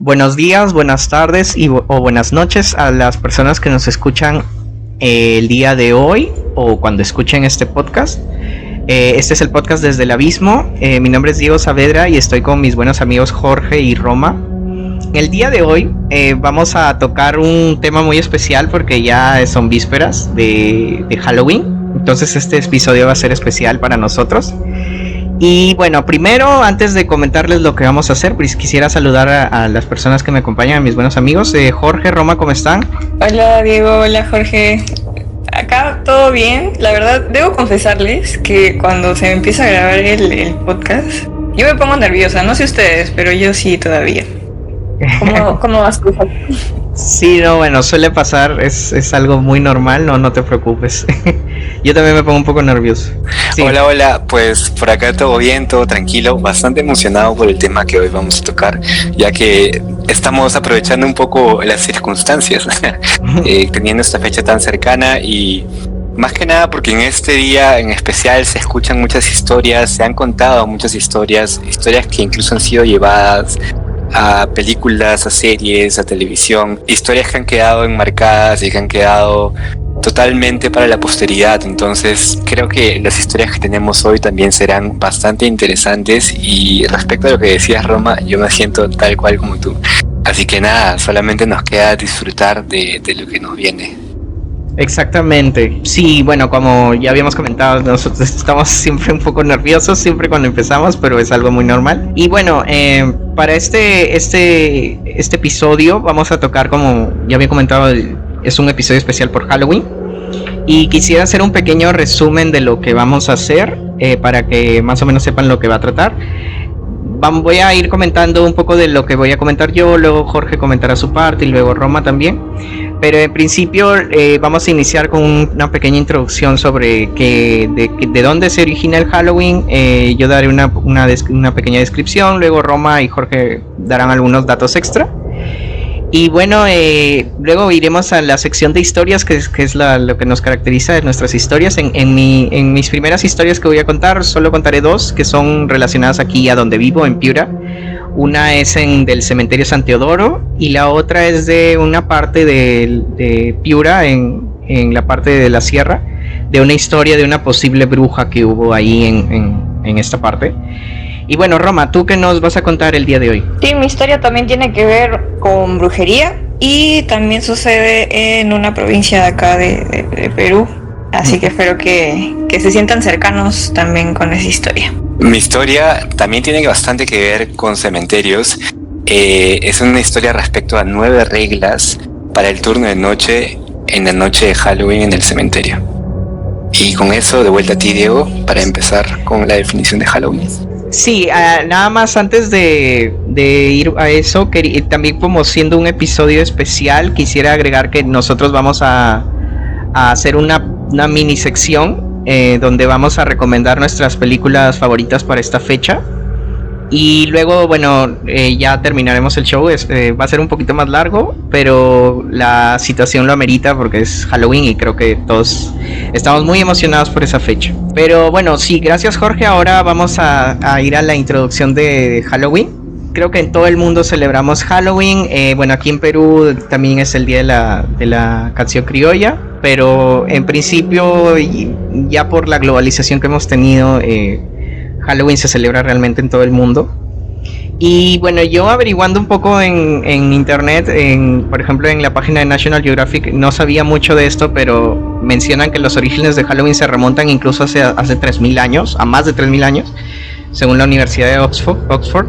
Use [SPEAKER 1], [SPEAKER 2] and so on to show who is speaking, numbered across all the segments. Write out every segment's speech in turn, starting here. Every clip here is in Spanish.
[SPEAKER 1] Buenos días, buenas tardes o buenas noches a las personas que nos escuchan el día de hoy o cuando escuchen este podcast. Este es el podcast Desde el Abismo. Mi nombre es Diego Saavedra y estoy con mis buenos amigos Jorge y Roma. El día de hoy vamos a tocar un tema muy especial porque ya son vísperas de Halloween. Entonces este episodio va a ser especial para nosotros. Y bueno, primero, antes de comentarles lo que vamos a hacer, pues quisiera saludar a las personas que me acompañan, a mis buenos amigos. Jorge, Roma, ¿cómo están?
[SPEAKER 2] Hola Diego, hola Jorge. Acá todo bien. La verdad, debo confesarles que cuando se me empieza a grabar el podcast, yo me pongo nerviosa. No sé ustedes, pero yo sí todavía. ¿Cómo vas tú?
[SPEAKER 1] Sí, no, bueno, suele pasar, es algo muy normal, no te preocupes. Yo también me pongo un poco nervioso. Sí.
[SPEAKER 3] Hola, pues por acá todo bien, todo tranquilo, bastante emocionado por el tema que hoy vamos a tocar, ya que estamos aprovechando un poco las circunstancias, teniendo esta fecha tan cercana y más que nada porque en este día en especial se escuchan muchas historias, se han contado muchas historias que incluso han sido llevadas a películas, a series, a televisión, historias que han quedado enmarcadas y que han quedado totalmente para la posteridad. Entonces creo que las historias que tenemos hoy también serán bastante interesantes y respecto a lo que decías, Roma, yo me siento tal cual como tú, así que nada, solamente nos queda disfrutar de lo que nos viene.
[SPEAKER 1] Exactamente, sí, bueno, como ya habíamos comentado, nosotros estamos siempre un poco nerviosos, siempre cuando empezamos, pero es algo muy normal. Y bueno, para este episodio vamos a tocar, como ya había comentado, es un episodio especial por Halloween. Y quisiera hacer un pequeño resumen de lo que vamos a hacer, para que más o menos sepan lo que va a tratar. Voy a ir comentando un poco de lo que voy a comentar yo, luego Jorge comentará su parte y luego Roma también. Pero en principio vamos a iniciar con una pequeña introducción sobre de dónde se origina el Halloween. Yo daré una pequeña descripción, luego Roma y Jorge darán algunos datos extra. Y bueno, luego iremos a la sección de historias, que es lo que nos caracteriza de nuestras historias. En mis primeras historias que voy a contar, solo contaré dos que son relacionadas aquí a donde vivo, en Piura. Una es del cementerio San Teodoro y la otra es de una parte de Piura, en la parte de la sierra, de una historia de una posible bruja que hubo ahí en esta parte. Y bueno, Roma, ¿tú qué nos vas a contar el día de hoy?
[SPEAKER 2] Sí, mi historia también tiene que ver con brujería y también sucede en una provincia de acá de Perú. Así que espero que se sientan cercanos también con esa historia.
[SPEAKER 3] Mi historia también tiene bastante que ver con cementerios. Es una historia respecto a 9 reglas para el turno de noche en la noche de Halloween en el cementerio. Y con eso, de vuelta a ti, Diego, para empezar con la definición de Halloween.
[SPEAKER 1] Sí, nada más antes de ir a eso, también como siendo un episodio especial, quisiera agregar que nosotros vamos a hacer una mini sección donde vamos a recomendar nuestras películas favoritas para esta fecha. Y luego, bueno, ya terminaremos el show. Va a ser un poquito más largo, pero la situación lo amerita porque es Halloween y creo que todos estamos muy emocionados por esa fecha. Pero bueno, sí, gracias Jorge. Ahora vamos a ir a la introducción de Halloween. Creo que en todo el mundo celebramos Halloween. Bueno, aquí en Perú también es el día de la canción criolla, pero en principio, ya por la globalización que hemos tenido, Halloween se celebra realmente en todo el mundo. Y bueno, yo averiguando un poco en internet, por ejemplo en la página de National Geographic, no sabía mucho de esto, pero mencionan que los orígenes de Halloween se remontan incluso hace 3.000 años, a más de 3.000 años, según la Universidad de Oxford.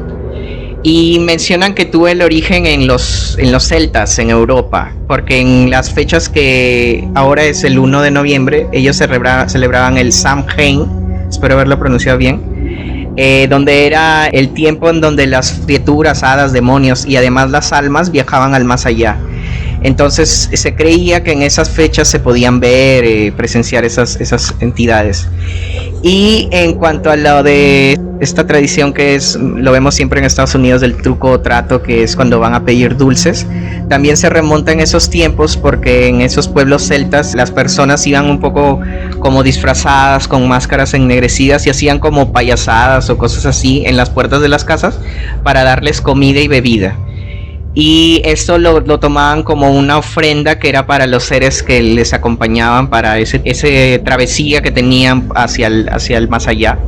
[SPEAKER 1] Y mencionan que tuvo el origen en los celtas en Europa, porque en las fechas que ahora es el 1 de noviembre, ellos celebraban el Samhain, espero haberlo pronunciado bien, donde era el tiempo en donde las criaturas, hadas, demonios y además las almas viajaban al más allá. Entonces se creía que en esas fechas se podían ver, presenciar esas entidades. Y en cuanto a lo de esta tradición lo vemos siempre en Estados Unidos, del truco o trato, que es cuando van a pedir dulces, también se remonta en esos tiempos porque en esos pueblos celtas las personas iban un poco como disfrazadas con máscaras ennegrecidas y hacían como payasadas o cosas así en las puertas de las casas para darles comida y bebida. y esto lo tomaban como una ofrenda que era para los seres que les acompañaban para ese travesía que tenían hacia el más allá.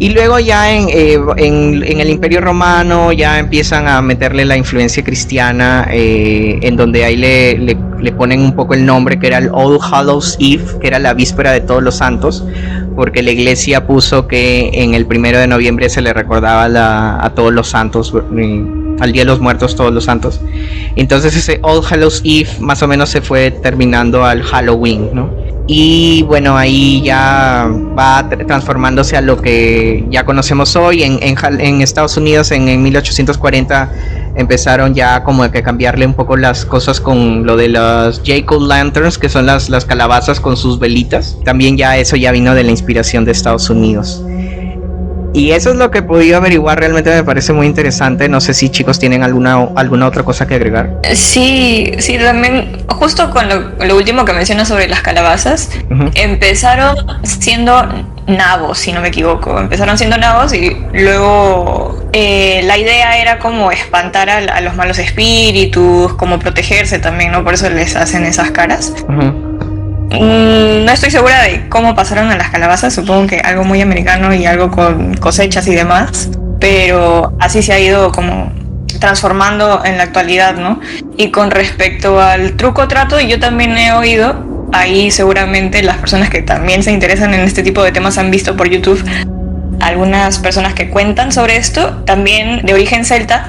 [SPEAKER 1] Y luego ya en el Imperio Romano ya empiezan a meterle la influencia cristiana, en donde ahí le ponen un poco el nombre, que era el All Hallows Eve, que era la víspera de Todos los Santos, porque la iglesia puso que en el 1 de noviembre se le recordaba a todos los santos, al Día de los Muertos, Todos los Santos. Entonces ese All Hallows Eve más o menos se fue terminando al Halloween, ¿no? Y bueno, ahí ya va transformándose a lo que ya conocemos hoy. En Estados Unidos en 1840 empezaron ya como que cambiarle un poco las cosas con lo de las Jack-o'-lanterns, que son las calabazas con sus velitas. También ya eso ya vino de la inspiración de Estados Unidos. Y eso es lo que he podido averiguar, realmente me parece muy interesante. No sé si chicos tienen alguna otra cosa que agregar.
[SPEAKER 2] Sí, también, justo con lo último que mencionas sobre las calabazas, empezaron siendo nabos, si no me equivoco. Empezaron siendo nabos y luego la idea era como espantar a los malos espíritus, como protegerse también, ¿no? Por eso les hacen esas caras. No estoy segura de cómo pasaron a las calabazas, supongo que algo muy americano y algo con cosechas y demás, pero así se ha ido como transformando en la actualidad, ¿no? Y con respecto al truco trato, yo también he oído, ahí seguramente las personas que también se interesan en este tipo de temas han visto por YouTube algunas personas que cuentan sobre esto, también de origen celta.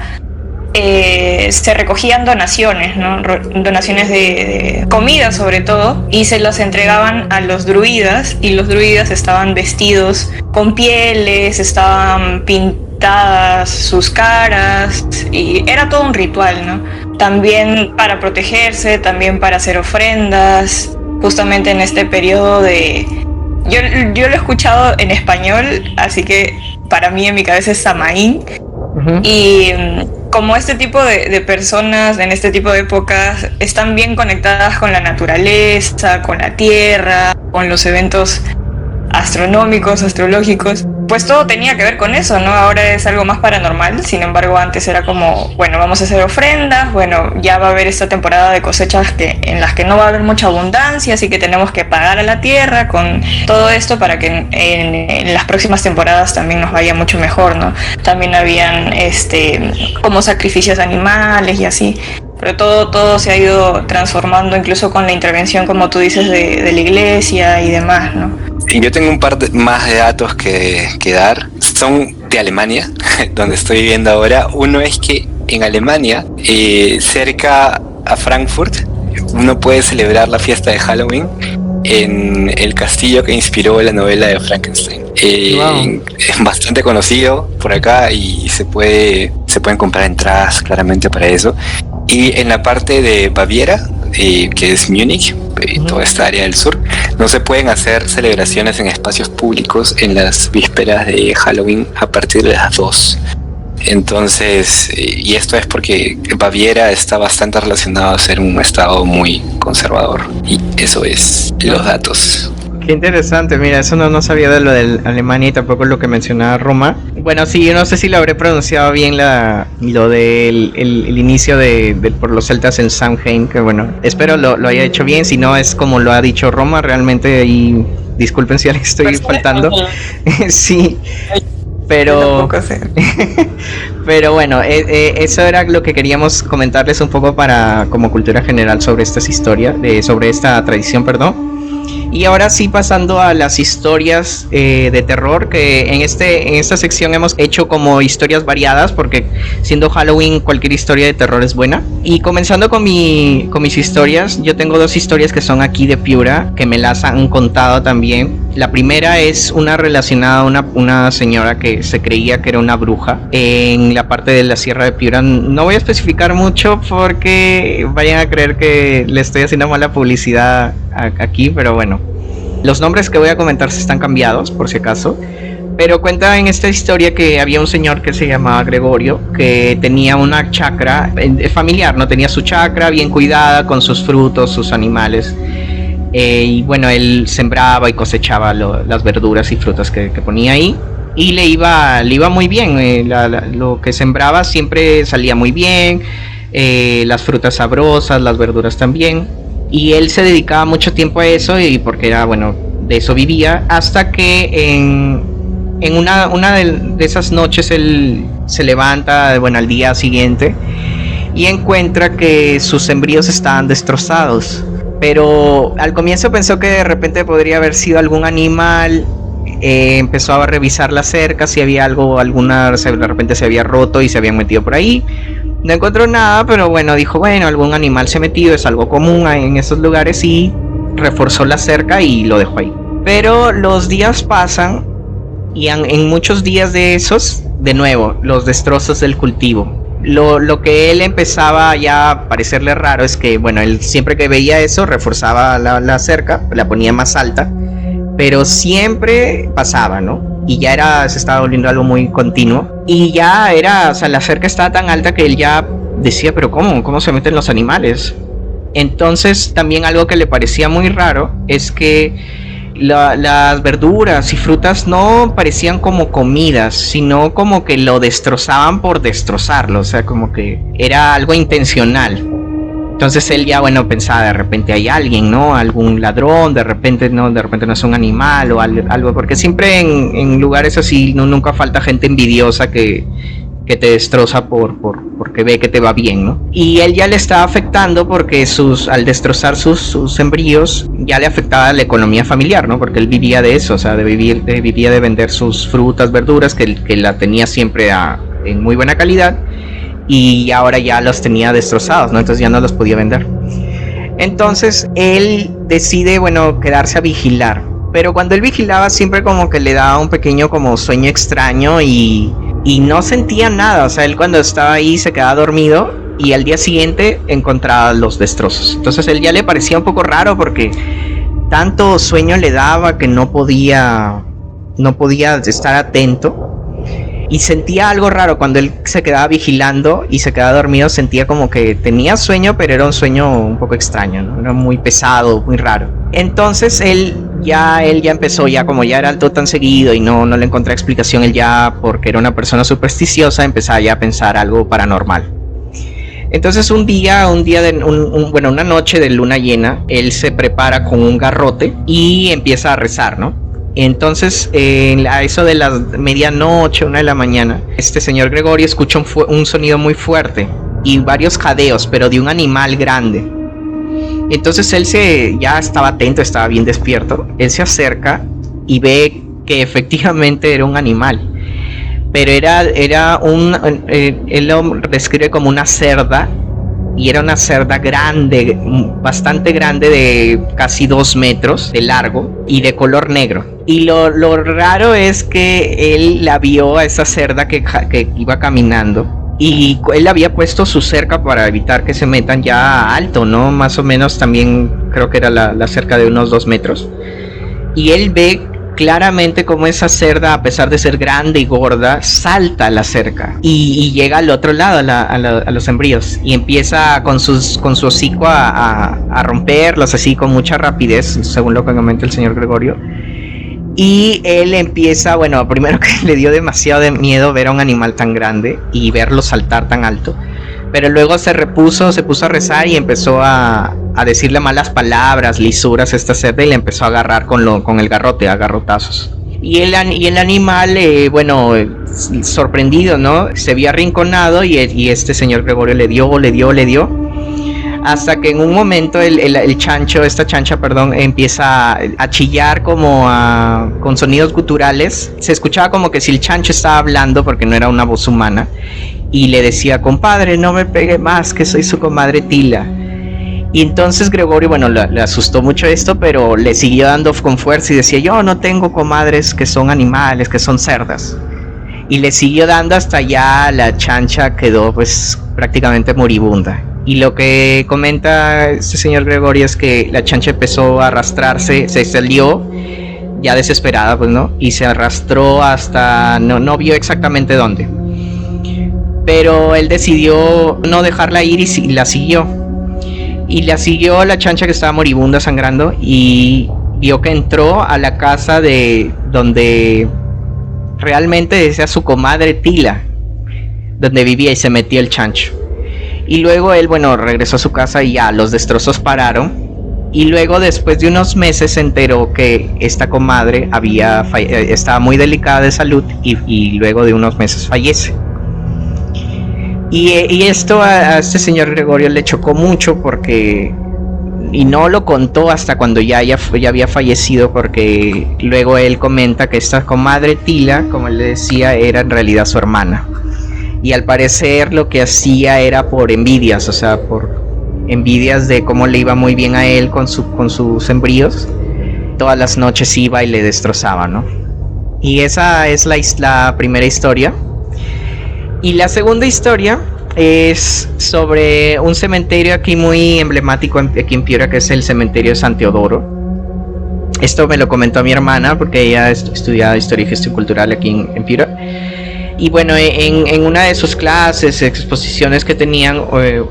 [SPEAKER 2] Se recogían donaciones, ¿no? Donaciones de comida sobre todo, y se las entregaban a los druidas, y los druidas estaban vestidos con pieles, estaban pintadas sus caras, y era todo un ritual, ¿no? También para protegerse, también para hacer ofrendas, justamente en este periodo de... Yo lo he escuchado en español, así que para mí en mi cabeza es Samaín. Y como este tipo de personas en este tipo de épocas están bien conectadas con la naturaleza, con la tierra, con los eventos astronómicos, astrológicos, pues todo tenía que ver con eso, ¿no? Ahora es algo más paranormal, sin embargo antes era como, bueno, vamos a hacer ofrendas, bueno, ya va a haber esta temporada de cosechas en las que no va a haber mucha abundancia, así que tenemos que pagar a la tierra con todo esto para que en las próximas temporadas también nos vaya mucho mejor, ¿no? También habían como sacrificios animales y así. Pero todo se ha ido transformando, incluso con la intervención, como tú dices, de la iglesia y demás, ¿no?
[SPEAKER 3] Yo tengo un par más de datos que dar. Son de Alemania, donde estoy viviendo ahora. Uno es que en Alemania, cerca a Frankfurt, uno puede celebrar la fiesta de Halloween en el castillo que inspiró la novela de Frankenstein.
[SPEAKER 1] Wow.
[SPEAKER 3] Es bastante conocido por acá y se pueden comprar entradas claramente para eso. Y en la parte de Baviera, que es Múnich, toda esta área del sur, no se pueden hacer celebraciones en espacios públicos en las vísperas de Halloween a partir de las 2. Entonces, y esto es porque Baviera está bastante relacionado a ser un estado muy conservador. Y eso es los datos.
[SPEAKER 1] Qué interesante, mira, eso no sabía de lo de Alemania y tampoco lo que mencionaba Roma. Bueno, sí, yo no sé si lo habré pronunciado bien lo del el inicio por los celtas en Samhain, que bueno, espero lo haya hecho bien, si no es como lo ha dicho Roma, realmente ahí disculpen si le estoy faltando. Sí, pero pero bueno, eso era lo que queríamos comentarles un poco como cultura general sobre estas historias, sobre esta tradición, perdón. Y ahora sí, pasando a las historias de terror, que en esta sección hemos hecho como historias variadas, porque siendo Halloween cualquier historia de terror es buena. Y comenzando con mis historias, yo tengo 2 historias que son aquí de Piura, que me las han contado también. La primera es una relacionada a una señora que se creía que era una bruja en la parte de la Sierra de Piura. No voy a especificar mucho porque vayan a creer que le estoy haciendo mala publicidad aquí, pero bueno, los nombres que voy a comentar se están cambiados por si acaso. Pero cuenta en esta historia que había un señor que se llamaba Gregorio, que tenía una chacra familiar, no tenía su chacra bien cuidada con sus frutos, sus animales. Y bueno, él sembraba y cosechaba las verduras y frutas que ponía ahí. y le iba muy bien. Lo que sembraba siempre salía muy bien, las frutas sabrosas, las verduras también, y él se dedicaba mucho tiempo a eso, y porque era, bueno, de eso vivía, hasta que en una de esas noches él se levanta, bueno, al día siguiente, y encuentra que sus sembríos estaban destrozados. Pero al comienzo pensó que de repente podría haber sido algún animal. Empezó a revisar la cerca, si había algo, de repente se había roto y se habían metido por ahí. No encontró nada, pero bueno, dijo, bueno, algún animal se ha metido, es algo común en esos lugares, y reforzó la cerca y lo dejó ahí. Pero los días pasan, y en muchos días de esos, de nuevo, los destrozos del cultivo. Lo que él empezaba ya a parecerle raro es que, bueno, él siempre que veía eso reforzaba la cerca, la ponía más alta, pero siempre pasaba, ¿no? Y ya se estaba volviendo algo muy continuo, y ya o sea, la cerca estaba tan alta que él ya decía, pero ¿cómo se meten los animales? Entonces también algo que le parecía muy raro es que las verduras y frutas no parecían como comidas, sino como que lo destrozaban por destrozarlo, o sea, como que era algo intencional. Entonces él ya, bueno, pensaba, de repente hay alguien, ¿no? Algún ladrón, de repente no es un animal o algo, porque siempre en lugares así nunca falta gente envidiosa que te destroza porque ve que te va bien, ¿no? Y él ya le estaba afectando porque al destrozar sus sembríos ya le afectaba la economía familiar, ¿no? Porque él vivía de eso, o sea, vivía de vender sus frutas, verduras, que la tenía siempre en muy buena calidad, y ahora ya los tenía destrozados, ¿no? Entonces ya no los podía vender. Entonces él decide, bueno, quedarse a vigilar, pero cuando él vigilaba siempre como que le daba un pequeño como sueño extraño, y no sentía nada. O sea, él cuando estaba ahí se quedaba dormido, y al día siguiente encontraba los destrozos. Entonces él ya le parecía un poco raro porque tanto sueño le daba que no podía estar atento, y sentía algo raro cuando él se quedaba vigilando y se quedaba dormido. Sentía como que tenía sueño, pero era un sueño un poco extraño, ¿no? Era muy pesado, muy raro. Entonces él ya empezó, ya como ya era alto tan seguido y no le encontré explicación, él ya, porque era una persona supersticiosa, empezaba ya a pensar algo paranormal. Entonces una noche de luna llena, él se prepara con un garrote y empieza a rezar, ¿no? Entonces, a eso de las medianoche, 1 de la mañana, este señor Gregorio escucha un sonido muy fuerte y varios jadeos, pero de un animal grande. Entonces él ya estaba atento, estaba bien despierto. Él se acerca y ve que efectivamente era un animal, pero él lo describe como una cerda, y era una cerda grande, bastante grande, de casi 2 metros de largo y de color negro. Y lo raro es que él la vio a esa cerda que iba caminando, y él había puesto su cerca para evitar que se metan ya alto, ¿no? Más o menos, también creo que era la cerca de unos 2 metros. Y él ve claramente como esa cerda, a pesar de ser grande y gorda, salta a la cerca y llega al otro lado, a los sembríos, y empieza con su hocico a romperlos así con mucha rapidez, según lo que comenta el señor Gregorio. Y él empieza, bueno, primero que le dio demasiado de miedo ver a un animal tan grande y verlo saltar tan alto, pero luego se puso a rezar y empezó a decirle malas palabras, lisuras a esta cerda, y le empezó a agarrar con el garrote, a garrotazos. Y el animal, sorprendido, ¿no? Se vio arrinconado, y este señor Gregorio le dio, hasta que en un momento esta chancha, empieza a chillar con sonidos guturales. Se escuchaba como que si el chancho estaba hablando, porque no era una voz humana, y le decía: compadre, no me pegue más, que soy su comadre Tila. Y entonces Gregorio, bueno, le asustó mucho esto, pero le siguió dando con fuerza y decía: yo no tengo comadres que son animales, que son cerdas. Y le siguió dando hasta ya la chancha quedó pues prácticamente moribunda. Y lo que comenta este señor Gregorio es que la chancha empezó a arrastrarse, se salió ya desesperada, pues, ¿no? Y se arrastró hasta, no vio exactamente dónde, pero él decidió no dejarla ir y la siguió. Y la siguió la chancha, que estaba moribunda, sangrando, y vio que entró a la casa de donde realmente es a su comadre Tila, donde vivía y se metió el chancho. Y luego él, bueno, regresó a su casa y ya los destrozos pararon. Y luego, después de unos meses, se enteró que esta comadre estaba muy delicada de salud y luego de unos meses fallece. Y esto a este señor Gregorio le chocó mucho porque... Y no lo contó hasta cuando ya había fallecido, porque luego él comenta que esta comadre Tila, como él le decía, era en realidad su hermana. Y al parecer lo que hacía era por envidias, o sea, por envidias de cómo le iba muy bien a él con sus sembríos. Todas las noches iba y le destrozaba, ¿no? Y esa es la primera historia. Y la segunda historia es sobre un cementerio aquí muy emblemático aquí en Piura, que es el cementerio de San Teodoro. Esto me lo comentó mi hermana porque ella estudiaba Historia y Gestión Cultural aquí en Piura. Y bueno, en una de sus clases, exposiciones que tenían,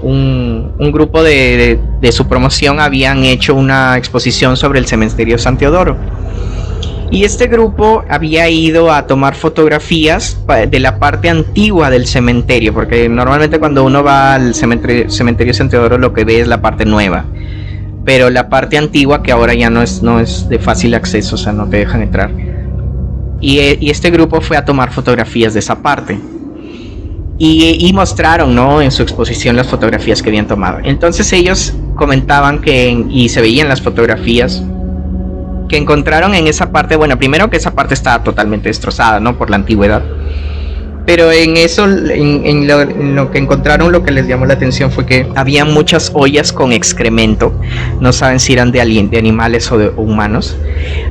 [SPEAKER 1] un grupo de su promoción habían hecho una exposición sobre el cementerio de San Teodoro. Y este grupo había ido a tomar fotografías de la parte antigua del cementerio, porque normalmente cuando uno va al cementerio San Teodoro lo que ve es la parte nueva, pero la parte antigua, que ahora ya no es de fácil acceso, o sea, no te dejan entrar. Y este grupo fue a tomar fotografías de esa parte y mostraron, ¿no?, en su exposición las fotografías que habían tomado. Entonces ellos comentaban y se veían las fotografías que encontraron en esa parte. Bueno, primero que esa parte estaba totalmente destrozada, ¿no?, por la antigüedad. Pero en eso, en lo que encontraron, lo que les llamó la atención fue que había muchas ollas con excremento. No saben si eran de animales o de humanos.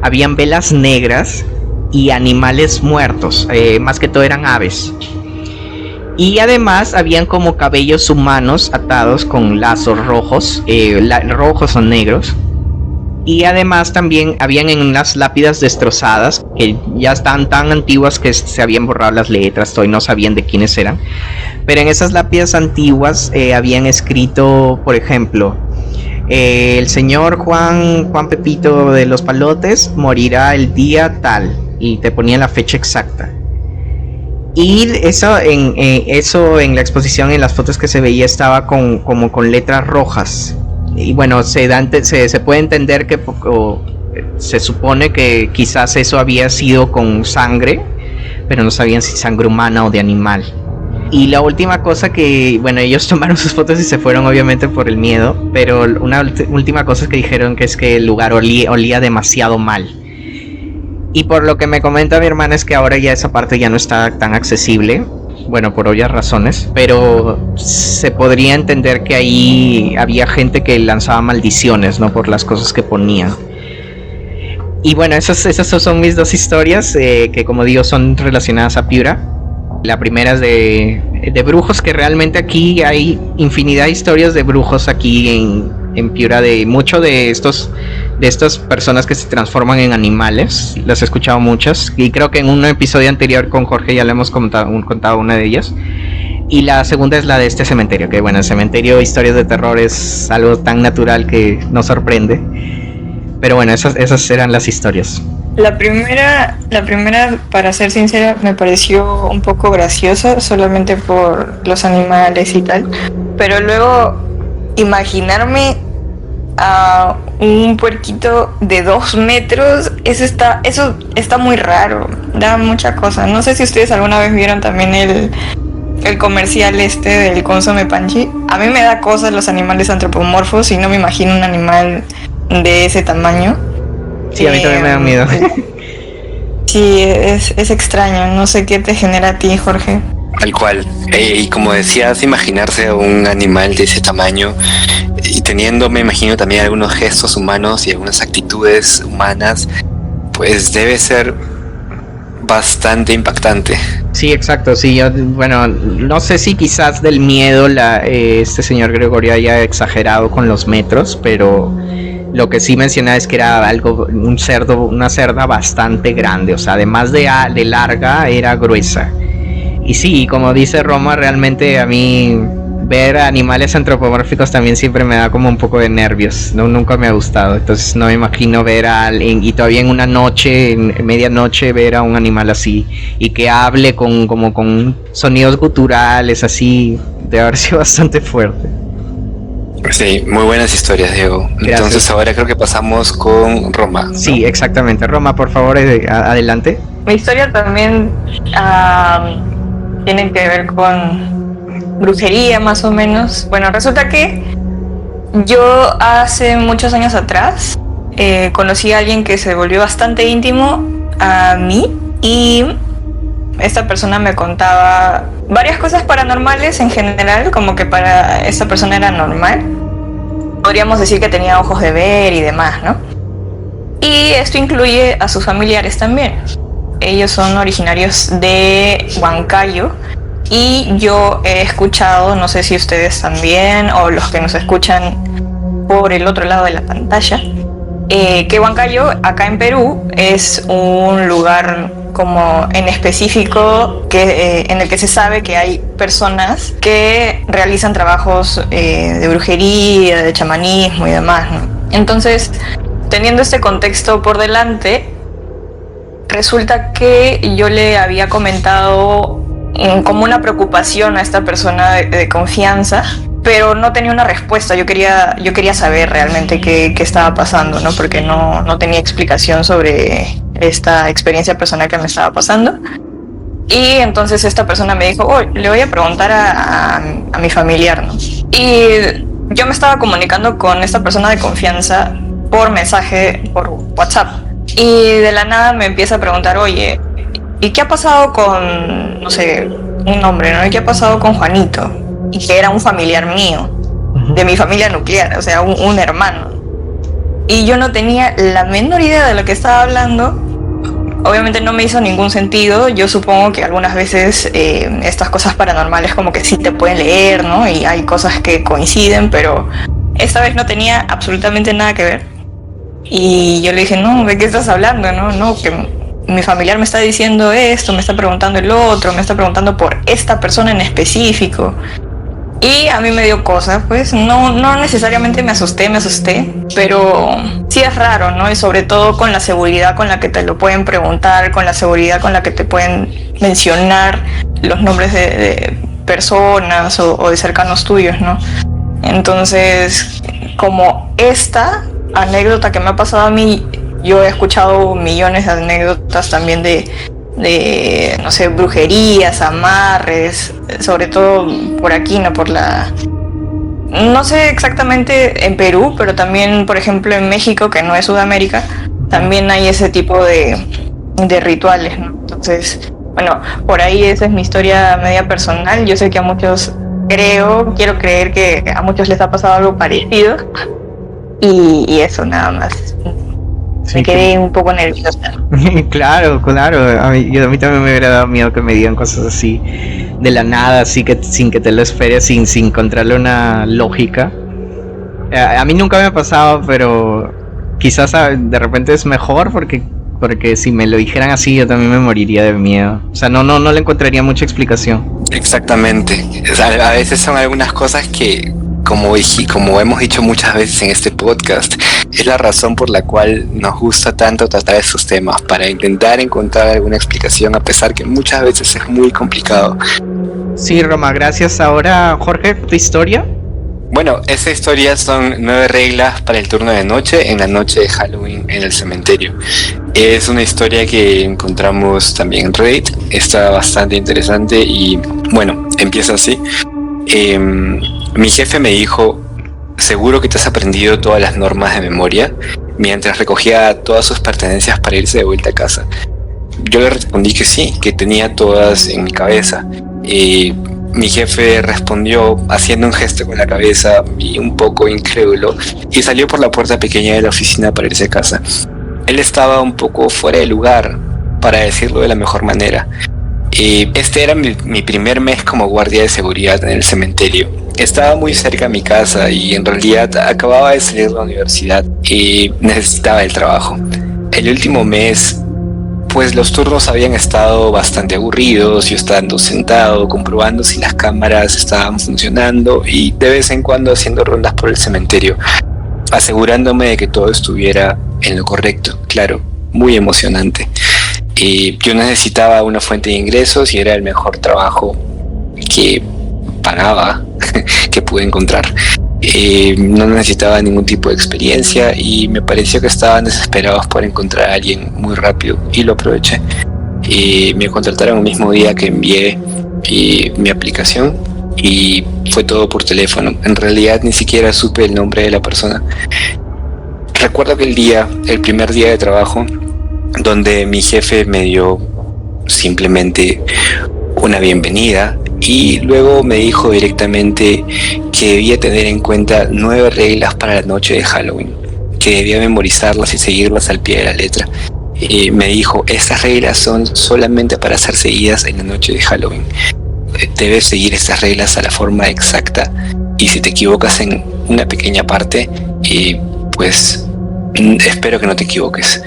[SPEAKER 1] Habían velas negras y animales muertos, más que todo eran aves. Y además habían como cabellos humanos atados con lazos rojos, rojos o negros. Y además también habían en unas lápidas destrozadas que ya están tan antiguas que se habían borrado las letras, y no sabían de quiénes eran. Pero en esas lápidas antiguas habían escrito, por ejemplo, el señor Juan Pepito de los Palotes morirá el día tal, y te ponían la fecha exacta. Y eso en la exposición, en las fotos que se veía, estaba como con letras rojas. Y bueno, se puede entender que se supone que quizás eso había sido con sangre, pero no sabían si sangre humana o de animal. Y la última cosa que, bueno, ellos tomaron sus fotos y se fueron obviamente por el miedo, pero una última cosa que dijeron que es que el lugar olía demasiado mal. Y por lo que me comenta mi hermana es que ahora ya esa parte ya no está tan accesible. Bueno, por obvias razones, pero se podría entender que ahí había gente que lanzaba maldiciones, ¿no?, por las cosas que ponían. Y bueno, esas son mis dos historias, que como digo son relacionadas a Piura. La primera es de brujos, que realmente aquí hay infinidad de historias de brujos aquí en Piura, de mucho de estas personas que se transforman en animales. Las he escuchado muchas, y creo que en un episodio anterior con Jorge ya le hemos contado una de ellas. Y la segunda es la de este cementerio, que bueno, el cementerio, historias de terror, es algo tan natural que nos sorprende. Pero bueno, esas eran las historias.
[SPEAKER 2] La primera, para ser sincera, me pareció un poco graciosa, solamente por los animales y tal. Pero luego, imaginarme a un puerquito de 2 metros, eso está muy raro, da mucha cosa. No sé si ustedes alguna vez vieron también el comercial del Consome Panchi. A mí me da cosas los animales antropomorfos y no me imagino un animal de ese tamaño.
[SPEAKER 1] Sí, a mí también me da miedo.
[SPEAKER 2] Sí, es extraño. No sé qué te genera a ti, Jorge.
[SPEAKER 3] Tal cual. Y como decías, imaginarse a un animal de ese tamaño y teniendo, me imagino, también algunos gestos humanos y algunas actitudes humanas, pues debe ser bastante impactante.
[SPEAKER 1] Sí, exacto. Sí, bueno, no sé si quizás del miedo este señor Gregorio haya exagerado con los metros, pero lo que sí mencionaba es que era una cerda bastante grande, o sea, además de larga, era gruesa. Y sí, como dice Roma, realmente a mí ver animales antropomórficos también siempre me da como un poco de nervios. No, nunca me ha gustado. Entonces no me imagino ver a alguien y todavía en una noche, en medianoche, ver a un animal así y que hable como con sonidos guturales así. Debe haber sido bastante fuerte.
[SPEAKER 3] Sí, muy buenas historias, Diego.
[SPEAKER 1] Gracias.
[SPEAKER 3] Entonces ahora creo que pasamos con Roma, ¿no?
[SPEAKER 1] Sí, exactamente. Roma, por favor, adelante.
[SPEAKER 2] Mi historia también tiene que ver con brujería, más o menos. Bueno, resulta que yo hace muchos años atrás conocí a alguien que se volvió bastante íntimo a mí y esta persona me contaba varias cosas paranormales en general, como que para esta persona era normal. Podríamos decir que tenía ojos de ver y demás, ¿no? Y esto incluye a sus familiares también. Ellos son originarios de Huancayo y yo he escuchado, no sé si ustedes también o los que nos escuchan por el otro lado de la pantalla, que Huancayo, acá en Perú, es un lugar como en específico en el que se sabe que hay personas que realizan trabajos de brujería, de chamanismo y demás, ¿no? Entonces, teniendo este contexto por delante, resulta que yo le había comentado como una preocupación a esta persona de confianza, pero no tenía una respuesta. Yo quería saber realmente qué estaba pasando, ¿no? Porque no tenía explicación sobre esta experiencia personal que me estaba pasando. Y entonces esta persona me dijo, oh, le voy a preguntar a mi familiar, ¿no? Y yo me estaba comunicando con esta persona de confianza por mensaje, por WhatsApp. Y de la nada me empieza a preguntar, oye, ¿y qué ha pasado con, no sé, un nombre, ¿no? ¿Y qué ha pasado con Juanito? Y que era un familiar mío, de mi familia nuclear, o sea, un hermano. Y yo no tenía la menor idea de lo que estaba hablando. Obviamente no me hizo ningún sentido. Yo supongo que algunas veces estas cosas paranormales como que sí te pueden leer, ¿no? Y hay cosas que coinciden, pero esta vez no tenía absolutamente nada que ver. Y yo le dije, no, ¿de qué estás hablando? No, que mi familiar me está diciendo esto, me está preguntando el otro, me está preguntando por esta persona en específico. Y a mí me dio cosas, pues no necesariamente me asusté, pero sí es raro, ¿no? Y sobre todo con la seguridad con la que te lo pueden preguntar, con la seguridad con la que te pueden mencionar los nombres de personas o de cercanos tuyos, ¿no? Entonces, como esta anécdota que me ha pasado a mí, yo he escuchado millones de anécdotas también de no sé, brujerías, amarres, sobre todo por aquí, no no sé exactamente en Perú, pero también, por ejemplo, en México, que no es Sudamérica, también hay ese tipo de rituales, ¿no? Entonces, bueno, por ahí esa es mi historia media personal. Yo sé que a muchos, quiero creer que a muchos les ha pasado algo parecido y eso nada más. Sí, me quedé un poco nerviosa.
[SPEAKER 1] Claro. A mí también me hubiera dado miedo que me digan cosas así de la nada, así que sin que te lo esperes, sin encontrarle una lógica. A mí nunca me ha pasado, pero quizás de repente es mejor porque si me lo dijeran así yo también me moriría de miedo. O sea, no le encontraría mucha explicación.
[SPEAKER 3] Exactamente. O sea, a veces son algunas cosas que, como hemos dicho muchas veces en este podcast, es la razón por la cual nos gusta tanto tratar estos temas, para intentar encontrar alguna explicación, a pesar que muchas veces es muy complicado.
[SPEAKER 1] Sí, Roma, gracias. Ahora, Jorge, ¿tu historia?
[SPEAKER 3] Bueno, esta historia son 9 reglas para el turno de noche en la noche de Halloween en el cementerio. Es una historia que encontramos también en Reddit, está bastante interesante y bueno, empieza así. Mi jefe me dijo, ¿seguro que te has aprendido todas las normas de memoria? Mientras recogía todas sus pertenencias para irse de vuelta a casa. Yo le respondí que sí, que tenía todas en mi cabeza. Mi jefe respondió haciendo un gesto con la cabeza y un poco incrédulo y salió por la puerta pequeña de la oficina para irse a casa. Él estaba un poco fuera de lugar, para decirlo de la mejor manera. Este era mi primer mes como guardia de seguridad en el cementerio. Estaba muy cerca de mi casa y en realidad acababa de salir de la universidad y necesitaba el trabajo. El último mes pues los turnos habían estado bastante aburridos, yo estando sentado comprobando si las cámaras estaban funcionando y de vez en cuando haciendo rondas por el cementerio, asegurándome de que todo estuviera en lo correcto. Claro, muy emocionante. Yo necesitaba una fuente de ingresos y era el mejor trabajo que pagaba que pude encontrar. No necesitaba ningún tipo de experiencia y me pareció que estaban desesperados por encontrar a alguien muy rápido y lo aproveché. Me contrataron el mismo día que envié mi aplicación y fue todo por teléfono. En realidad ni siquiera supe el nombre de la persona. Recuerdo que el primer día de trabajo, donde mi jefe me dio simplemente una bienvenida y luego me dijo directamente que debía tener en cuenta 9 reglas para la noche de Halloween, que debía memorizarlas y seguirlas al pie de la letra. Me dijo, estas reglas son solamente para ser seguidas en la noche de Halloween. Debes seguir estas reglas a la forma exacta y si te equivocas en una pequeña parte, pues espero que no te equivoques,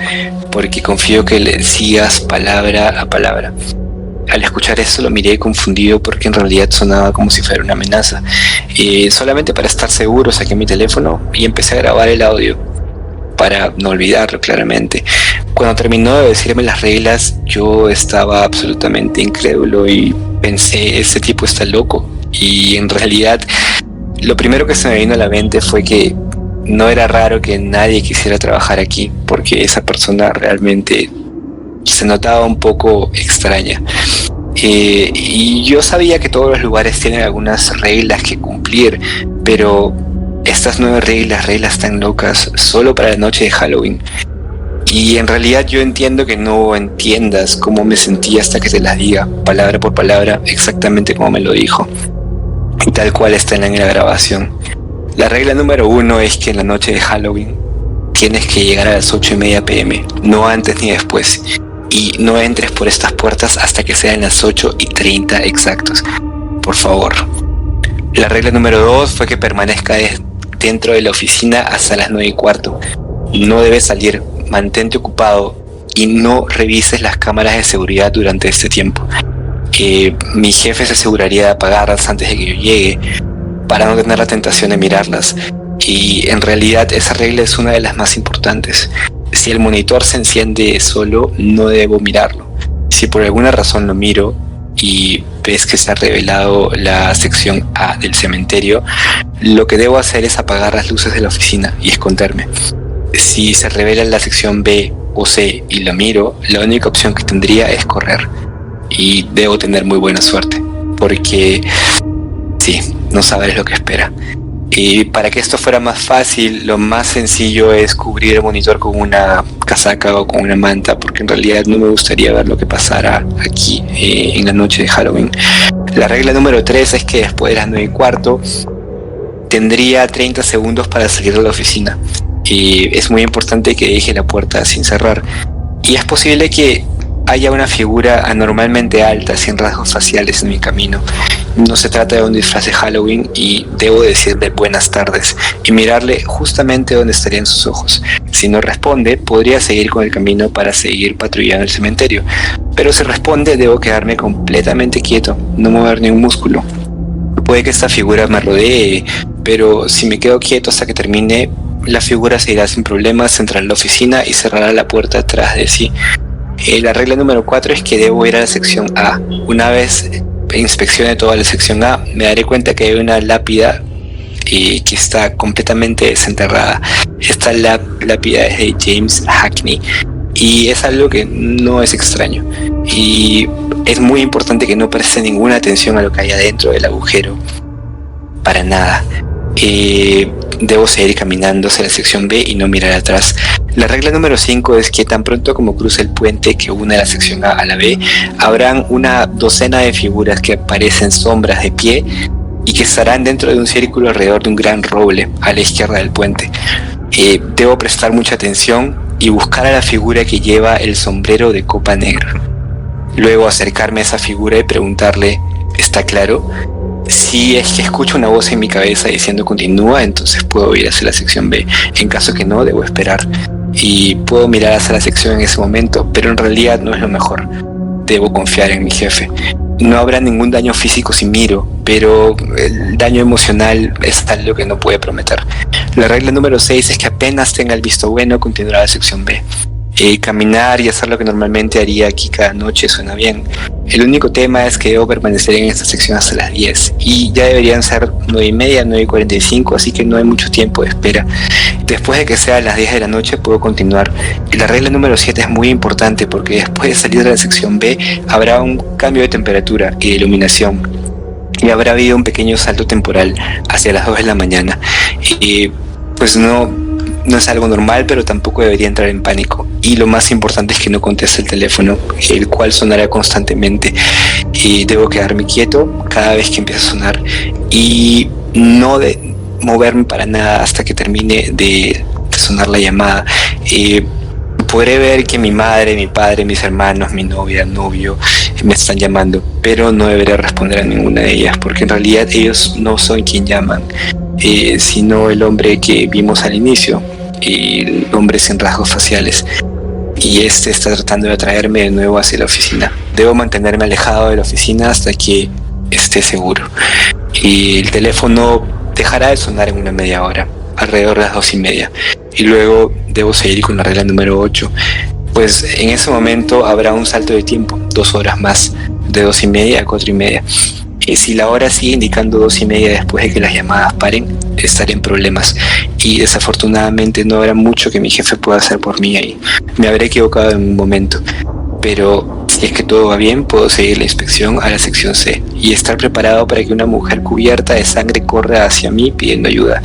[SPEAKER 3] porque confío que le sigas palabra a palabra. Al escuchar eso lo miré confundido porque en realidad sonaba como si fuera una amenaza. Solamente para estar seguro saqué mi teléfono y empecé a grabar el audio para no olvidarlo claramente. Cuando terminó de decirme las reglas, yo estaba absolutamente incrédulo y pensé, este tipo está loco. Y en realidad lo primero que se me vino a la mente fue que no era raro que nadie quisiera trabajar aquí, porque esa persona realmente se notaba un poco extraña. Y yo sabía que todos los lugares tienen algunas reglas que cumplir, pero estas 9 reglas tan locas solo para la noche de Halloween. Y en realidad yo entiendo que no entiendas cómo me sentí hasta que te las diga palabra por palabra exactamente como me lo dijo, y tal cual está en la grabación. La regla número 1 es que en la noche de Halloween tienes que llegar a las 8:30 p.m, no antes ni después, y no entres por estas puertas hasta que sean las 8:30 exactos, por favor. La regla número 2 fue que permanezca dentro de la oficina hasta las 9:15. No debes salir, mantente ocupado y no revises las cámaras de seguridad durante este tiempo. Mi jefe se aseguraría de apagarlas antes de que yo llegue para no tener la tentación de mirarlas, y en realidad esa regla es una de las más importantes. Si el monitor se enciende solo, no debo mirarlo. Si por alguna razón lo miro y ves que se ha revelado la sección A del cementerio, lo que debo hacer es apagar las luces de la oficina y esconderme. Si se revela la sección B o C y lo miro, la única opción que tendría es correr. Y debo tener muy buena suerte, porque sí, no sabes lo que espera. Y para que esto fuera más fácil, lo más sencillo es cubrir el monitor con una casaca o con una manta, porque en realidad no me gustaría ver lo que pasara aquí en la noche de Halloween. La regla número 3 es que después de las 9:15 tendría 30 segundos para salir de la oficina. Y es muy importante que deje la puerta sin cerrar. Y es posible que haya una figura anormalmente alta, sin rasgos faciales en mi camino. No se trata de un disfraz de Halloween y debo decirle buenas tardes y mirarle justamente donde estarían sus ojos. Si no responde, podría seguir con el camino para seguir patrullando el cementerio. Pero si responde, debo quedarme completamente quieto, no mover ni un músculo. Puede que esta figura me rodee, pero si me quedo quieto hasta que termine, la figura se irá sin problemas, entrará a la oficina y cerrará la puerta atrás de sí. La regla número 4 es que debo ir a la sección A. Una vez inspeccione toda la sección A, me daré cuenta que hay una lápida que está completamente desenterrada. Esta lápida es de James Hackney y es algo que no es extraño. Y es muy importante que no preste ninguna atención a lo que hay adentro del agujero. Para nada. Debo seguir caminando hacia la sección B y no mirar atrás. La regla número 5 es que tan pronto como cruce el puente que une la sección A a la B, habrán una docena de figuras que parecen sombras de pie y que estarán dentro de un círculo alrededor de un gran roble a la izquierda del puente. Debo prestar mucha atención y buscar a la figura que lleva el sombrero de copa negra. Luego acercarme a esa figura y preguntarle, ¿está claro? Si es que escucho una voz en mi cabeza diciendo continúa, entonces puedo ir hacia la sección B. En caso que no, debo esperar. y puedo mirar hacia la sección en ese momento, pero en realidad no es lo mejor. Debo confiar en mi jefe. No habrá ningún daño físico si miro, pero el daño emocional es algo que no puede prometer. La regla número 6 es que apenas tenga el visto bueno, continuará la sección B. Caminar y hacer lo que normalmente haría aquí cada noche suena bien. El único tema es que debo permanecer en esta sección hasta las 10 y ya deberían ser 9:30, 9:45, así que no hay mucho tiempo de espera. Después de que sea las 10 de la noche puedo continuar. Y la regla número 7 es muy importante porque después de salir de la sección B habrá un cambio de temperatura y de iluminación y habrá habido un pequeño salto temporal hacia las 2 de la mañana. Pues no es algo normal, pero tampoco debería entrar en pánico. Y lo más importante es que no conteste el teléfono, el cual sonará constantemente. Debo quedarme quieto cada vez que empiece a sonar y no moverme para nada hasta que termine de sonar la llamada. Podré ver que mi madre, mi padre, mis hermanos, mi novia, novio me están llamando, pero no deberé responder a ninguna de ellas porque en realidad ellos no son quien llaman, sino el hombre que vimos al inicio, el hombre sin rasgos faciales, y este está tratando de atraerme de nuevo hacia la oficina. Debo mantenerme alejado de la oficina hasta que esté seguro. Y el teléfono dejará de sonar en una media hora, alrededor de las 2:30, y luego debo seguir con la regla número 8, pues en ese momento habrá un salto de tiempo, 2 horas más, de 2:30 a 4:30. Y si la hora sigue indicando 2:30 después de que las llamadas paren, estaré en problemas y desafortunadamente no habrá mucho que mi jefe pueda hacer por mí ahí. Me habré equivocado en un momento, pero si es que todo va bien, puedo seguir la inspección a la sección C y estar preparado para que una mujer cubierta de sangre corra hacia mí pidiendo ayuda.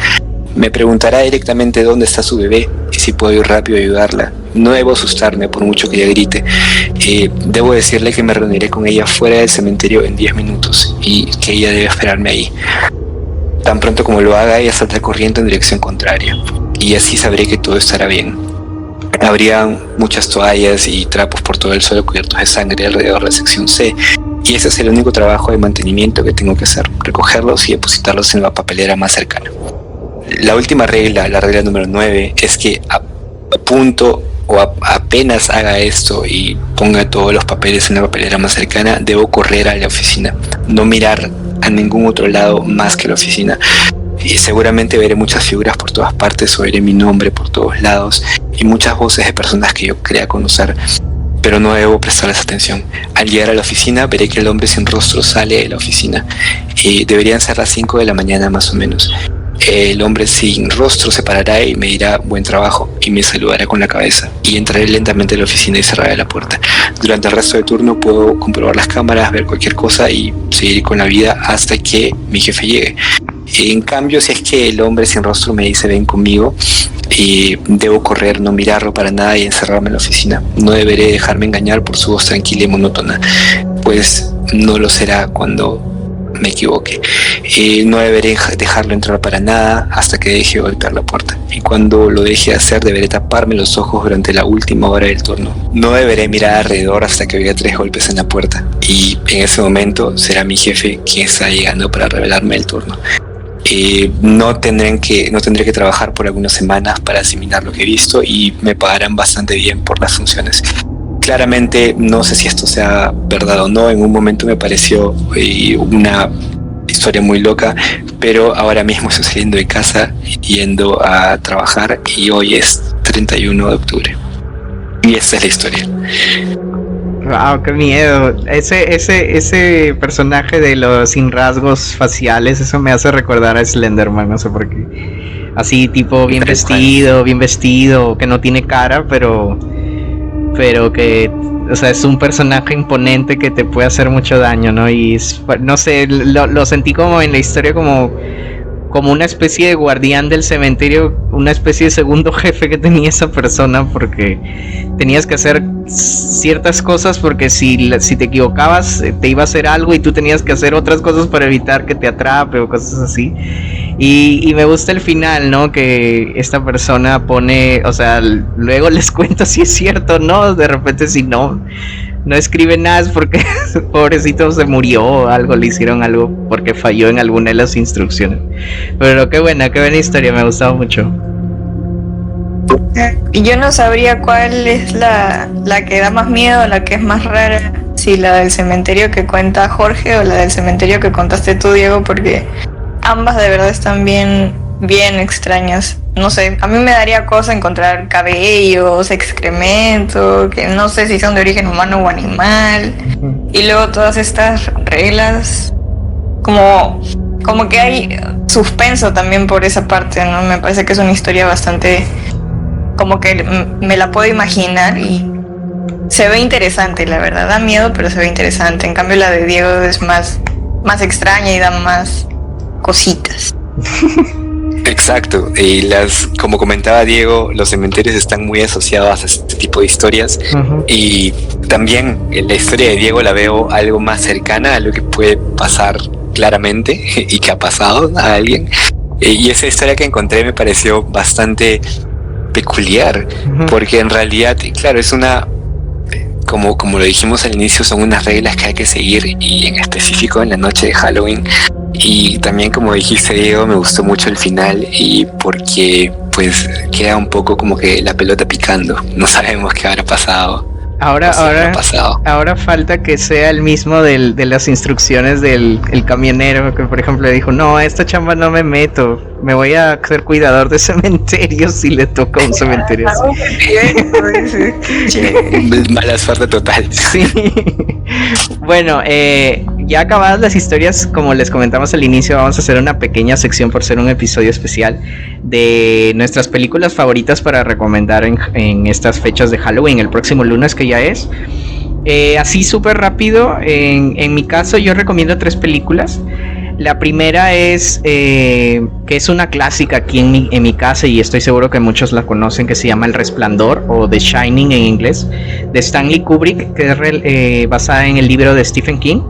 [SPEAKER 3] Me preguntará directamente dónde está su bebé y si puedo ir rápido a ayudarla. No debo asustarme por mucho que ella grite. Debo decirle que me reuniré con ella fuera del cementerio en 10 minutos y que ella debe esperarme ahí. Tan pronto como lo haga, ella saldrá corriendo en dirección contraria y así sabré que todo estará bien. Habría muchas toallas y trapos por todo el suelo cubiertos de sangre alrededor de la sección C y ese es el único trabajo de mantenimiento que tengo que hacer, recogerlos y depositarlos en la papelera más cercana. La última regla, la regla número 9, es que apenas haga esto y ponga todos los papeles en la papelera más cercana, debo correr a la oficina, no mirar a ningún otro lado más que la oficina. Y seguramente veré muchas figuras por todas partes, oiré mi nombre por todos lados y muchas voces de personas que yo crea conocer, pero no debo prestarles atención. Al llegar a la oficina veré que el hombre sin rostro sale de la oficina. Deberían ser las 5 de la mañana más o menos. El hombre sin rostro se parará y me dirá buen trabajo y me saludará con la cabeza y entraré lentamente a la oficina y cerraré la puerta. Durante el resto del turno puedo comprobar las cámaras, ver cualquier cosa y seguir con la vida hasta que mi jefe llegue. En cambio, si es que el hombre sin rostro me dice ven conmigo, debo correr, no mirarlo para nada y encerrarme en la oficina. No deberé dejarme engañar por su voz tranquila y monótona, pues no lo será cuando me equivoque. No deberé dejarlo entrar para nada hasta que deje de golpear la puerta, y cuando lo deje de hacer deberé taparme los ojos durante la última hora del turno. No deberé mirar alrededor hasta que oiga 3 golpes en la puerta, y en ese momento será mi jefe quien está llegando para revelarme el turno. No tendré que trabajar por algunas semanas para asimilar lo que he visto y me pagarán bastante bien por las funciones. Claramente no sé si esto sea verdad o no, en un momento me pareció una historia muy loca, pero ahora mismo estoy saliendo de casa yendo a trabajar y hoy es 31 de octubre. Y esta es la historia.
[SPEAKER 1] Wow, qué miedo. Ese personaje de los sin rasgos faciales, eso me hace recordar a Slenderman, no sé por qué. Así tipo bien vestido, que no tiene cara, pero que, o sea, es un personaje imponente que te puede hacer mucho daño, ¿no? Y no sé, lo sentí como en la historia como una especie de guardián del cementerio, una especie de segundo jefe que tenía esa persona, porque tenías que hacer ciertas cosas porque si te equivocabas te iba a hacer algo y tú tenías que hacer otras cosas para evitar que te atrape o cosas así. Y me gusta el final, ¿no? Que esta persona pone, o sea, luego les cuento si es cierto, ¿no? De repente si no escribe nada es porque pobrecito se murió o algo, le hicieron algo porque falló en alguna de las instrucciones. Pero qué buena historia, me ha gustado mucho.
[SPEAKER 2] Y yo no sabría cuál es la que da más miedo, la que es más rara, si la del cementerio que cuenta Jorge o la del cementerio que contaste tú, Diego, porque ambas de verdad están bien extrañas. No sé, a mí me daría cosa encontrar cabellos, excremento, que no sé si son de origen humano o animal. Y luego todas estas reglas, como que hay suspenso también por esa parte, ¿no? Me parece que es una historia bastante, como que me la puedo imaginar y se ve interesante, la verdad. Da miedo, pero se ve interesante. En cambio la de Diego es más extraña y da más cositas.
[SPEAKER 3] Exacto, y como comentaba Diego, los cementerios están muy asociados a este tipo de historias. Y también en la historia de Diego la veo algo más cercana a lo que puede pasar claramente y que ha pasado a alguien. Y esa historia que encontré me pareció bastante peculiar, porque en realidad, claro, es como lo dijimos al inicio, son unas reglas que hay que seguir, y en específico en la noche de Halloween. Y también, como dijiste, Diego, me gustó mucho el final, y porque pues queda un poco como que la pelota picando, no sabemos qué habrá pasado.
[SPEAKER 1] Ahora falta que sea el mismo de las instrucciones del camionero, que por ejemplo dijo, no, a esta chamba no me meto, me voy a ser cuidador de cementerios si le toca un cementerio así.
[SPEAKER 3] Mala suerte total.
[SPEAKER 1] Sí. Bueno, ya acabadas las historias, como les comentamos al inicio, vamos a hacer una pequeña sección por ser un episodio especial de nuestras películas favoritas para recomendar en estas fechas de Halloween, el próximo lunes que ya es. Así súper rápido, en mi caso yo recomiendo 3 películas. La primera es que es una clásica aquí en mi casa, y estoy seguro que muchos la conocen, que se llama El Resplandor, o The Shining en inglés, de Stanley Kubrick, que es basada en el libro de Stephen King,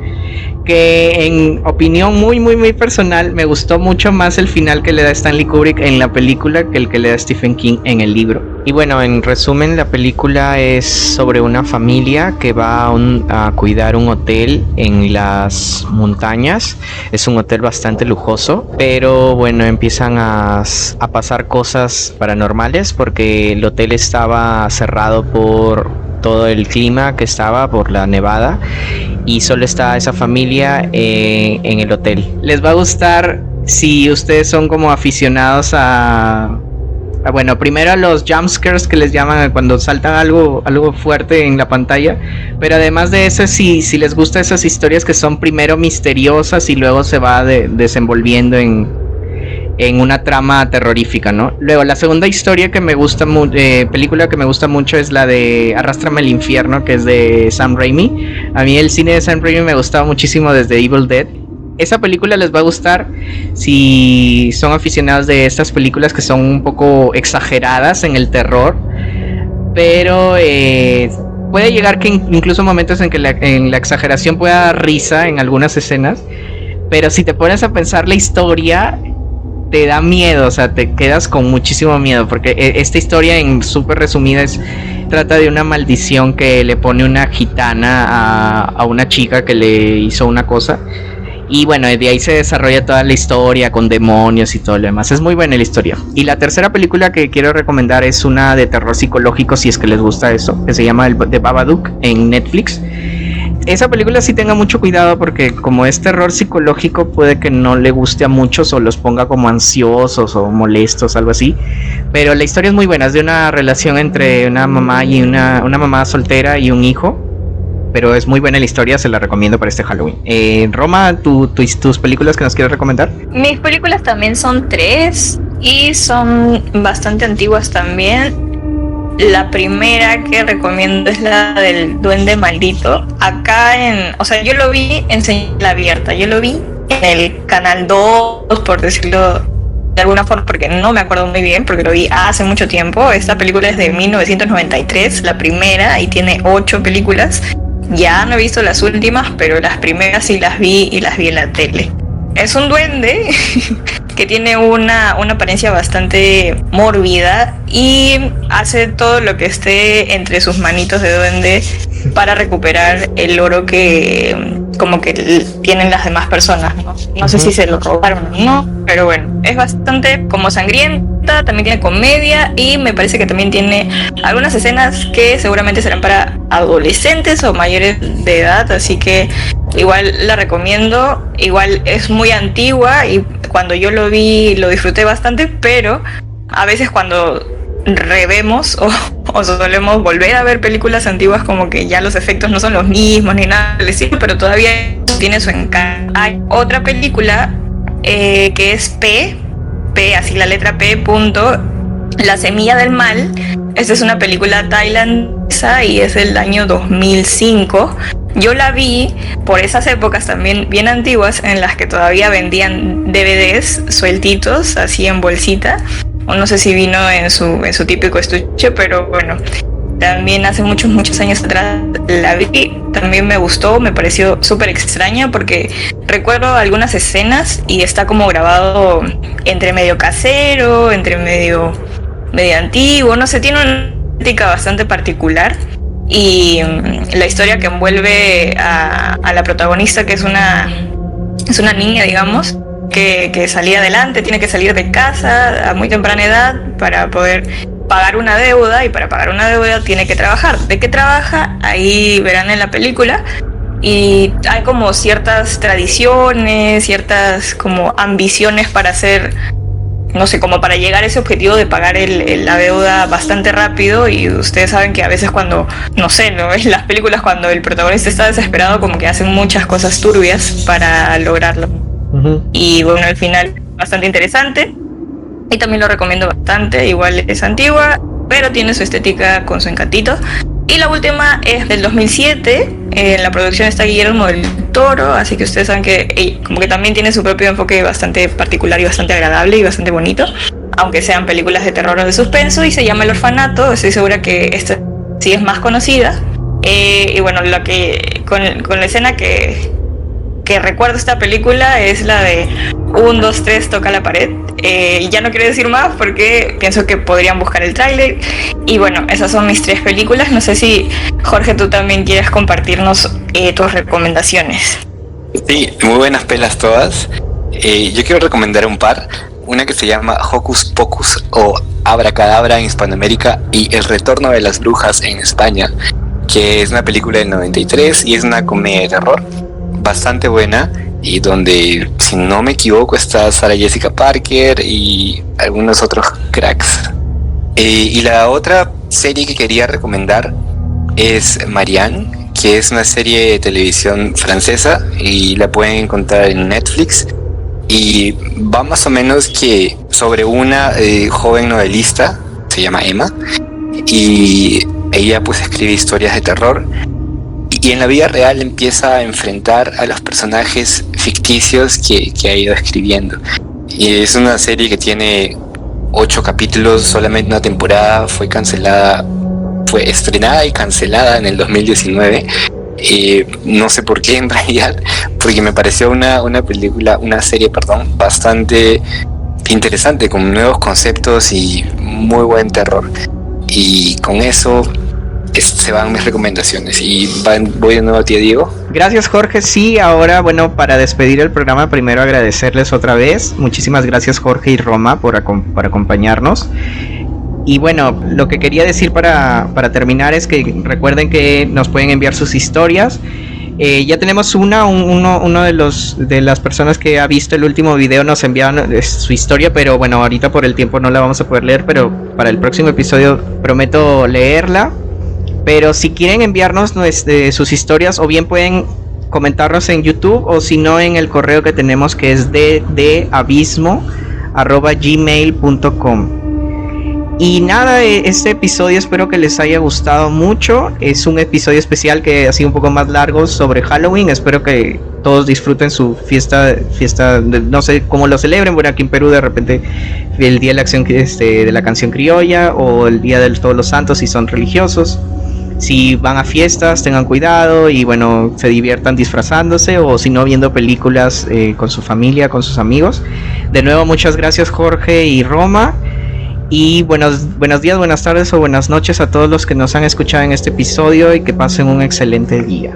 [SPEAKER 1] que en opinión muy personal me gustó mucho más el final que le da Stanley Kubrick en la película que el que le da Stephen King en el libro. Y bueno, en resumen, la película es sobre una familia que va a cuidar un hotel en las montañas. Es un hotel bastante lujoso, pero bueno, empiezan a pasar cosas paranormales porque el hotel estaba cerrado por todo el clima que estaba por la nevada, y solo está esa familia en el hotel. Les va a gustar si ustedes son como aficionados bueno, primero a los jumpscares, que les llaman cuando saltan algo fuerte en la pantalla, pero además de eso, si les gusta esas historias que son primero misteriosas y luego se va desenvolviendo en una trama terrorífica, ¿no? Luego, la segunda historia que me gusta película que me gusta mucho es la de Arrástrame al infierno, que es de Sam Raimi. A mí el cine de Sam Raimi me gustaba muchísimo desde Evil Dead. Esa película les va a gustar si son aficionados de estas películas que son un poco exageradas en el terror, pero puede llegar que incluso momentos en que en la exageración pueda dar risa en algunas escenas, pero si te pones a pensar la historia, te da miedo, o sea, te quedas con muchísimo miedo, porque esta historia, en súper resumida, trata de una maldición que le pone una gitana a una chica que le hizo una cosa. Y bueno, de ahí se desarrolla toda la historia con demonios y todo lo demás. Es muy buena la historia. Y la tercera película que quiero recomendar es una de terror psicológico, si es que les gusta eso, que se llama The Babadook en Netflix. Esa película sí tenga mucho cuidado, porque como es terror psicológico puede que no le guste a muchos o los ponga como ansiosos o molestos, algo así. Pero la historia es muy buena, es de una relación entre una mamá y una mamá soltera y un hijo. Pero es muy buena la historia, se la recomiendo para este Halloween. Roma, tus películas que nos quieres recomendar.
[SPEAKER 2] Mis películas también son 3 y son bastante antiguas también. La primera que recomiendo es la del Duende Maldito. O sea, yo lo vi en señal abierta, yo lo vi en el canal 2, por decirlo de alguna forma, porque no me acuerdo muy bien, porque lo vi hace mucho tiempo. Esta película es de 1993, la primera, y tiene 8 películas. Ya no he visto las últimas, pero las primeras sí las vi, y las vi en la tele. Es un duende que tiene una apariencia bastante mórbida y hace todo lo que esté entre sus manitos de duende para recuperar el oro que como que tienen las demás personas, ¿no? No sé si se lo robaron o no, pero bueno, es bastante como sangrienta, corta, también tiene comedia y me parece que también tiene algunas escenas que seguramente serán para adolescentes o mayores de edad, así que igual la recomiendo. Igual es muy antigua y cuando yo lo vi lo disfruté bastante, pero a veces cuando revemos o solemos volver a ver películas antiguas, como que ya los efectos no son los mismos ni nada del estilo, pero todavía tiene su encanto. Hay otra película que es P, así la letra P, punto, La semilla del mal. Esta es una película tailandesa y es del año 2005. Yo la vi por esas épocas también bien antiguas en las que todavía vendían DVDs sueltitos, así en bolsita. O no sé si vino en su típico estuche, pero bueno, también hace muchos años atrás la vi. También me gustó, me pareció súper extraña porque recuerdo algunas escenas y está como grabado entre medio casero, entre medio antiguo, no sé, tiene una estética bastante particular. Y la historia que envuelve a la protagonista, que es una niña, digamos, que salía adelante, tiene que salir de casa a muy temprana edad para poder pagar una deuda, y para pagar una deuda tiene que trabajar. ¿De qué trabaja? Ahí verán en la película. Y hay como ciertas tradiciones, ciertas como ambiciones para hacer, no sé, como para llegar a ese objetivo de pagar la deuda bastante rápido. Y ustedes saben que a veces cuando, no sé, ¿no? En las películas cuando el protagonista está desesperado, como que hacen muchas cosas turbias para lograrlo. Y bueno, al final bastante interesante y también lo recomiendo bastante. Igual es antigua, pero tiene su estética con su encantito. Y la última es del 2007. En la producción está Guillermo del Toro, así que ustedes saben que como que también tiene su propio enfoque bastante particular y bastante agradable y bastante bonito, aunque sean películas de terror o de suspenso, y se llama El Orfanato. Estoy segura que esta sí es más conocida. Y bueno, lo que con la escena que recuerdo esta película es la de 1, 2, 3, toca la pared. Y ya no quiero decir más porque pienso que podrían buscar el tráiler. Y bueno, esas son mis 3 películas. No sé si, Jorge, tú también quieres compartirnos tus recomendaciones.
[SPEAKER 3] Sí, muy buenas pelas todas. Yo quiero recomendar un par. Una que se llama Hocus Pocus o Abracadabra en Hispanoamérica y El Retorno de las Brujas en España, que es una película del 93 y es una comedia de terror bastante buena, y donde, si no me equivoco, está Sarah Jessica Parker y algunos otros cracks. Y la otra serie que quería recomendar es Marianne, que es una serie de televisión francesa y la pueden encontrar en Netflix, y va más o menos que sobre una joven novelista, se llama Emma, y ella pues escribe historias de terror. Y en la vida real empieza a enfrentar a los personajes ficticios que ha ido escribiendo. Y es una serie que tiene 8 capítulos, solamente una temporada, fue estrenada y cancelada en el 2019. No sé por qué en realidad, porque me pareció una serie bastante interesante, con nuevos conceptos y muy buen terror. Y con eso se van mis recomendaciones. Y voy de nuevo a ti, Diego.
[SPEAKER 1] Gracias, Jorge. Sí, ahora, bueno, para despedir el programa, primero agradecerles otra vez. Muchísimas gracias, Jorge y Roma, por acompañarnos. Y bueno, lo que quería decir para terminar es que recuerden que nos pueden enviar sus historias. Ya tenemos uno de las personas que ha visto el último video nos enviaron su historia, pero bueno, ahorita por el tiempo no la vamos a poder leer, pero para el próximo episodio prometo leerla. Pero si quieren enviarnos sus historias, o bien pueden comentarnos en YouTube, o si no en el correo que tenemos, que es ddabismo@gmail.com. Y nada, este episodio espero que les haya gustado mucho. Es un episodio especial que ha sido un poco más largo sobre Halloween. Espero que todos disfruten su fiesta, no sé cómo lo celebren. Bueno, aquí en Perú de repente el día de la acción de la canción criolla, o el día de todos los santos si son religiosos. Si van a fiestas, tengan cuidado y bueno, se diviertan disfrazándose, o si no, viendo películas con su familia, con sus amigos. De nuevo, muchas gracias, Jorge y Roma. Y buenos días, buenas tardes o buenas noches a todos los que nos han escuchado en este episodio, y que pasen un excelente día.